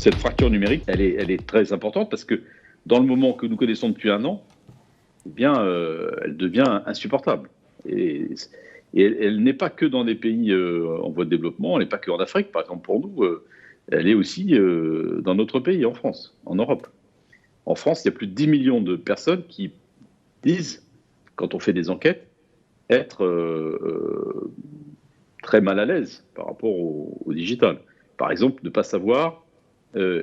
Cette fracture numérique, elle est très importante parce que dans le moment que nous connaissons depuis un an, eh bien, elle devient insupportable. Et elle n'est pas que dans des pays en voie de développement, elle n'est pas que en Afrique, par exemple pour nous, elle est aussi dans notre pays, en France, en Europe. En France, il y a plus de 10 millions de personnes qui disent, quand on fait des enquêtes, être très mal à l'aise par rapport au digital. Par exemple, ne pas savoir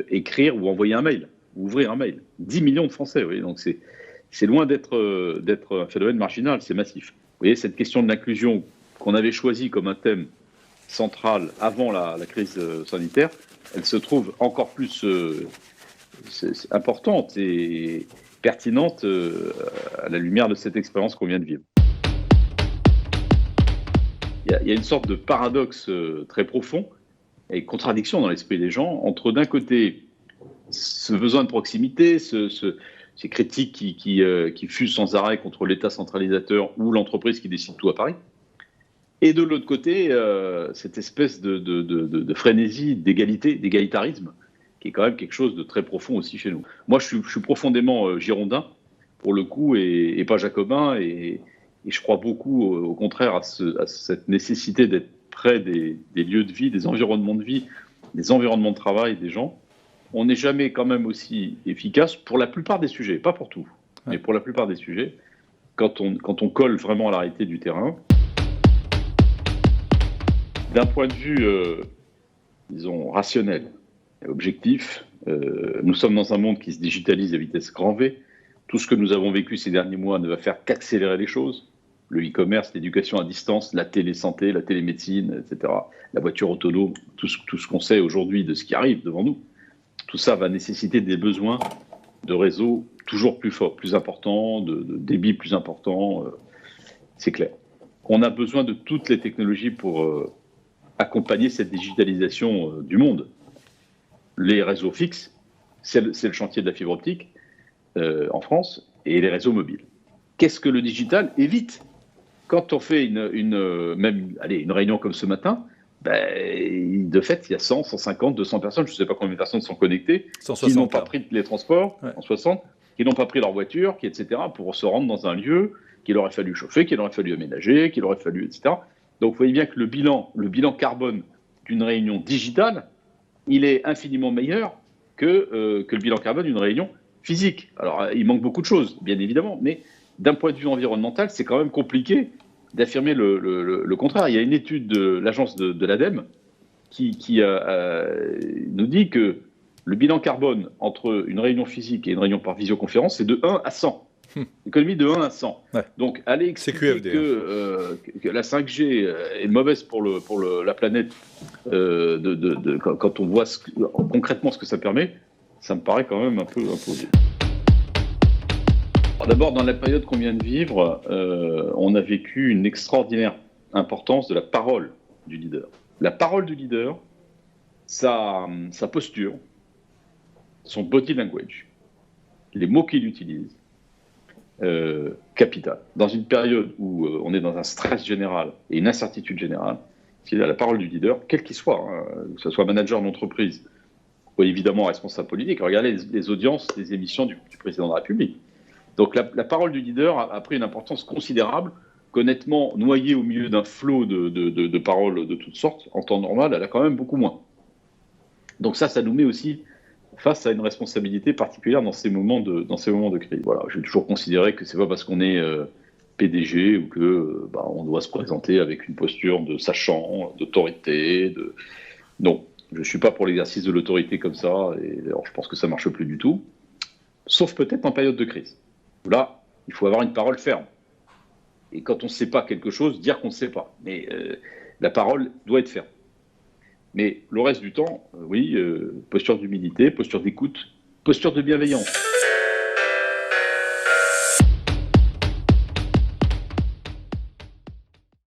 écrire ou envoyer un mail, ou ouvrir un mail. 10 millions de Français, vous voyez, donc c'est loin d'être un phénomène marginal, c'est massif. Vous voyez, cette question de l'inclusion qu'on avait choisie comme un thème central avant la crise sanitaire, elle se trouve encore plus importante et pertinente à la lumière de cette expérience qu'on vient de vivre. Il y a une sorte de paradoxe très profond et contradiction dans l'esprit des gens entre, d'un côté, ce besoin de proximité, ces critiques qui fusent sans arrêt contre l'État centralisateur ou l'entreprise qui décide tout à Paris, et de l'autre côté, cette espèce de frénésie d'égalité, d'égalitarisme, qui est quand même quelque chose de très profond aussi chez nous. Moi, je suis profondément girondin, pour le coup, et pas jacobin, et je crois beaucoup, au contraire, à cette nécessité d'être près des lieux de vie, des environnements de vie, des environnements de travail des gens. On n'est jamais quand même aussi efficace pour la plupart des sujets, pas pour tout, mais pour la plupart des sujets, quand on colle vraiment à la réalité du terrain. D'un point de vue, disons, rationnel et objectif, nous sommes dans un monde qui se digitalise à vitesse grand V. Tout ce que nous avons vécu ces derniers mois ne va faire qu'accélérer les choses. Le e-commerce, l'éducation à distance, la télésanté, la télémédecine, etc., la voiture autonome, tout ce qu'on sait aujourd'hui de ce qui arrive devant nous, tout ça va nécessiter des besoins de réseaux toujours plus forts, plus importants, de débit plus important, c'est clair. On a besoin de toutes les technologies pour accompagner cette digitalisation du monde. Les réseaux fixes, c'est le chantier de la fibre optique en France, et les réseaux mobiles. Qu'est-ce que le digital évite? Quand on fait une réunion comme ce matin, de fait, il y a 100, 150, 200 personnes, je ne sais pas combien de personnes sont connectées, 160, qui n'ont pas pris les transports, en 60, qui n'ont pas pris leur voiture, etc., pour se rendre dans un lieu qu'il aurait fallu chauffer, qu'il aurait fallu aménager, qu'il aurait fallu, etc. Donc, vous voyez bien que le bilan carbone d'une réunion digitale, il est infiniment meilleur que le bilan carbone d'une réunion physique. Alors, il manque beaucoup de choses, bien évidemment, mais d'un point de vue environnemental, c'est quand même compliqué d'affirmer le contraire. Il y a une étude de l'agence de l'ADEME qui nous dit que le bilan carbone entre une réunion physique et une réunion par visioconférence, c'est de 1 à 100. Économie de 1 à 100. Ouais. Donc, aller expliquer que la 5G est mauvaise pour la planète, quand on voit concrètement ce que ça permet, ça me paraît quand même un peu imposé. D'abord, dans la période qu'on vient de vivre, on a vécu une extraordinaire importance de la parole du leader. La parole du leader, sa posture, son body language, les mots qu'il utilise, capital. Dans une période où on est dans un stress général et une incertitude générale, c'est la parole du leader, quel qu'il soit, que ce soit manager d'entreprise ou évidemment responsable politique. Regardez les audiences des émissions du président de la République. Donc la parole du leader a pris une importance considérable, qu'honnêtement, noyée au milieu d'un flot de paroles de toutes sortes, en temps normal, elle a quand même beaucoup moins. Donc ça nous met aussi face à une responsabilité particulière dans ces moments de crise. Voilà, j'ai toujours considéré que c'est pas parce qu'on est PDG ou que on doit se présenter avec une posture de sachant, d'autorité. Non, je suis pas pour l'exercice de l'autorité comme ça, et alors je pense que ça marche plus du tout, sauf peut-être en période de crise. Là, il faut avoir une parole ferme. Et quand on ne sait pas quelque chose, dire qu'on ne sait pas. Mais la parole doit être ferme. Mais le reste du temps, oui, posture d'humilité, posture d'écoute, posture de bienveillance.